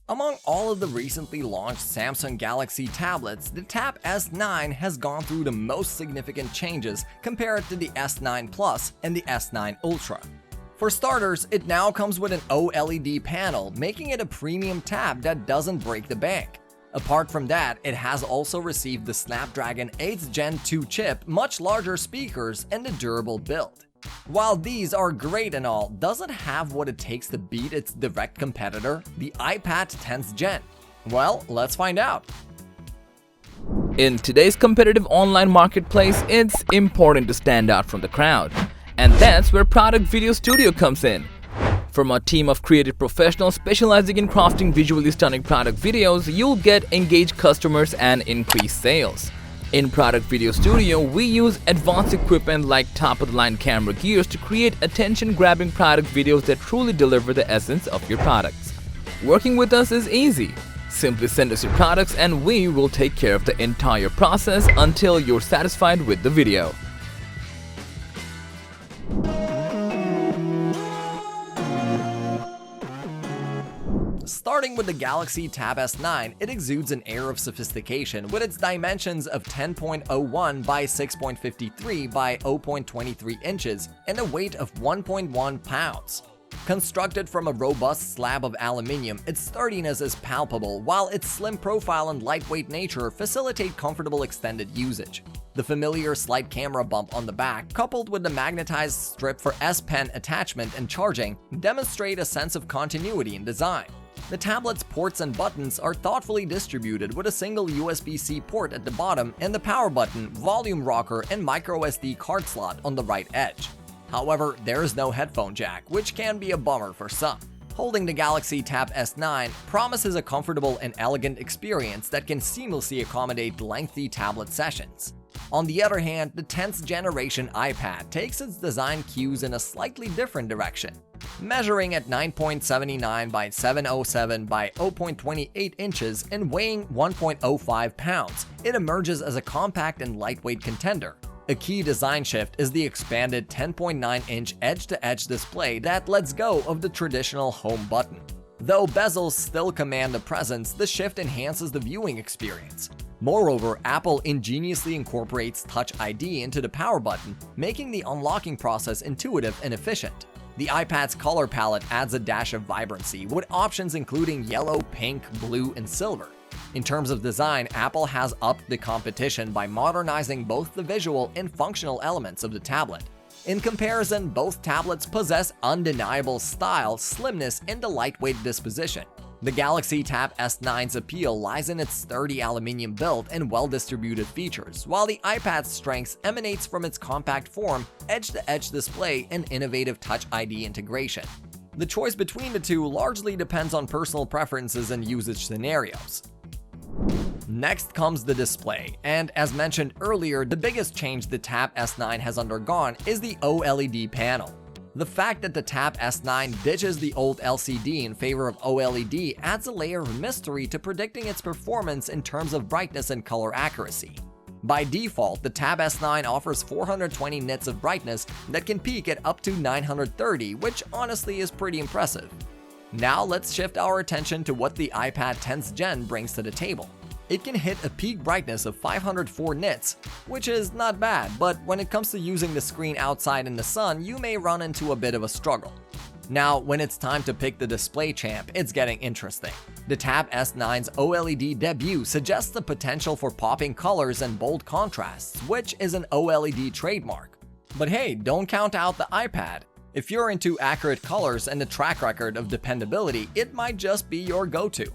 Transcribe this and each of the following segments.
Among all of the recently launched Samsung Galaxy tablets, the Tab S9 has gone through the most significant changes compared to the S9 Plus and the S9 Ultra. For starters, it now comes with an OLED panel, making it a premium tab that doesn't break the bank. Apart from that, it has also received the Snapdragon 8th Gen 2 chip, much larger speakers, and a durable build. While these are great and all, does it have what it takes to beat its direct competitor, the iPad 10th Gen? Well, let's find out. In today's competitive online marketplace, it's important to stand out from the crowd. And that's where Product Video Studio comes in. From a team of creative professionals specializing in crafting visually stunning product videos, you'll get engaged customers and increased sales. In Product Video Studio, we use advanced equipment like top-of-the-line camera gears to create attention-grabbing product videos that truly deliver the essence of your products. Working with us is easy. Simply send us your products and we will take care of the entire process until you're satisfied with the video. Starting with the Galaxy Tab S9, it exudes an air of sophistication with its dimensions of 10.01 by 6.53 by 0.23 inches and a weight of 1.1 pounds. Constructed from a robust slab of aluminium, its sturdiness is palpable, while its slim profile and lightweight nature facilitate comfortable extended usage. The familiar slight camera bump on the back, coupled with the magnetized strip for S Pen attachment and charging, demonstrate a sense of continuity in design. The tablet's ports and buttons are thoughtfully distributed with a single USB-C port at the bottom and the power button, volume rocker, and microSD card slot on the right edge. However, there is no headphone jack, which can be a bummer for some. Holding the Galaxy Tab S9 promises a comfortable and elegant experience that can seamlessly accommodate lengthy tablet sessions. On the other hand, the 10th generation iPad takes its design cues in a slightly different direction. Measuring at 9.79 by 707 by 0.28 inches and weighing 1.05 pounds, it emerges as a compact and lightweight contender. A key design shift is the expanded 10.9-inch edge-to-edge display that lets go of the traditional home button. Though bezels still command a presence, the shift enhances the viewing experience. Moreover, Apple ingeniously incorporates Touch ID into the power button, making the unlocking process intuitive and efficient. The iPad's color palette adds a dash of vibrancy, with options including yellow, pink, blue, and silver. In terms of design, Apple has upped the competition by modernizing both the visual and functional elements of the tablet. In comparison, both tablets possess undeniable style, slimness, and a lightweight disposition. The Galaxy Tab S9's appeal lies in its sturdy aluminium build and well-distributed features, while the iPad's strength emanates from its compact form, edge-to-edge display, and innovative Touch ID integration. The choice between the two largely depends on personal preferences and usage scenarios. Next comes the display, and as mentioned earlier, the biggest change the Tab S9 has undergone is the OLED panel. The fact that the Tab S9 ditches the old LCD in favor of OLED adds a layer of mystery to predicting its performance in terms of brightness and color accuracy. By default, the Tab S9 offers 420 nits of brightness that can peak at up to 930, which honestly is pretty impressive. Now let's shift our attention to what the iPad 10th Gen brings to the table. It can hit a peak brightness of 504 nits, which is not bad, but when it comes to using the screen outside in the sun, you may run into a bit of a struggle. Now, when it's time to pick the display champ, it's getting interesting. The Tab S9's OLED debut suggests the potential for popping colors and bold contrasts, which is an OLED trademark. But hey, don't count out the iPad. If you're into accurate colors and a track record of dependability, it might just be your go-to.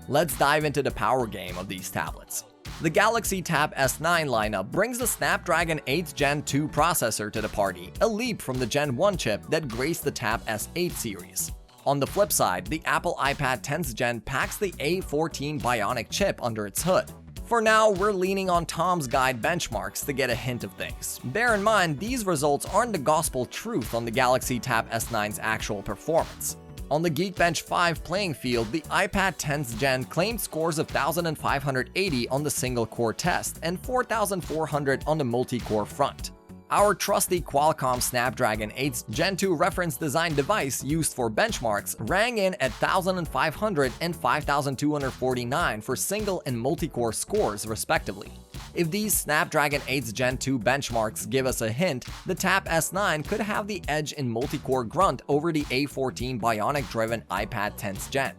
Let's dive into the power game of these tablets. The Galaxy Tab S9 lineup brings the Snapdragon 8th Gen 2 processor to the party, a leap from the Gen 1 chip that graced the Tab S8 series. On the flip side, the Apple iPad 10th Gen packs the A14 Bionic chip under its hood. For now, we're leaning on Tom's Guide benchmarks to get a hint of things. Bear in mind, these results aren't the gospel truth on the Galaxy Tab S9's actual performance. On the Geekbench 5 playing field, the iPad 10th Gen claimed scores of 1,580 on the single-core test and 4,400 on the multi-core front. Our trusty Qualcomm Snapdragon 8 Gen 2 reference design device used for benchmarks rang in at 1,500 and 5,249 for single and multi-core scores respectively. If these Snapdragon 8 Gen 2 benchmarks give us a hint, the Tab S9 could have the edge in multi-core grunt over the A14 Bionic-driven iPad 10th Gen.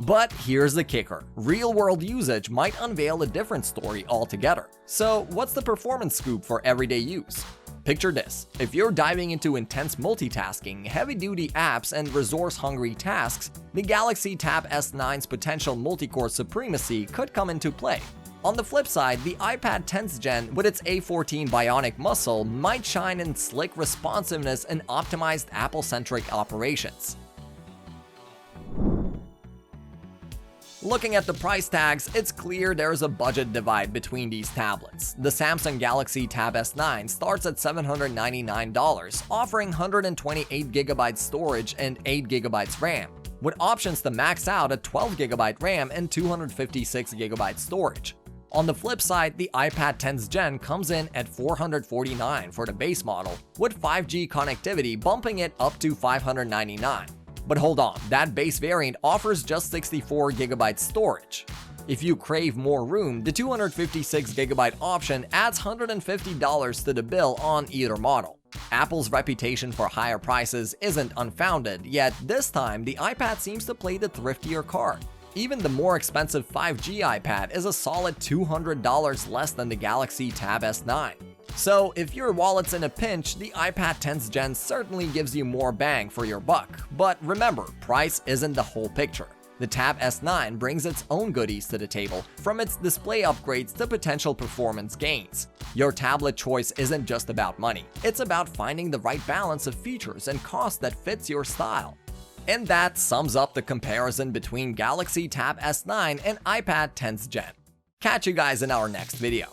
But here's the kicker, real-world usage might unveil a different story altogether. So what's the performance scoop for everyday use? Picture this, if you're diving into intense multitasking, heavy-duty apps, and resource-hungry tasks, the Galaxy Tab S9's potential multi-core supremacy could come into play. On the flip side, the iPad 10th Gen with its A14 Bionic muscle might shine in slick responsiveness and optimized Apple-centric operations. Looking at the price tags, it's clear there's a budget divide between these tablets. The Samsung Galaxy Tab S9 starts at $799, offering 128GB storage and 8GB RAM, with options to max out at 12GB RAM and 256GB storage. On the flip side, the iPad 10th Gen comes in at $449 for the base model, with 5G connectivity bumping it up to $599. But hold on, that base variant offers just 64GB storage. If you crave more room, the 256GB option adds $150 to the bill on either model. Apple's reputation for higher prices isn't unfounded, yet this time the iPad seems to play the thriftier card. Even the more expensive 5G iPad is a solid $200 less than the Galaxy Tab S9. So if your wallet's in a pinch, the iPad 10th Gen certainly gives you more bang for your buck. But remember, price isn't the whole picture. The Tab S9 brings its own goodies to the table, from its display upgrades to potential performance gains. Your tablet choice isn't just about money, it's about finding the right balance of features and cost that fits your style. And that sums up the comparison between Galaxy Tab S9 and iPad 10th Gen. Catch you guys in our next video.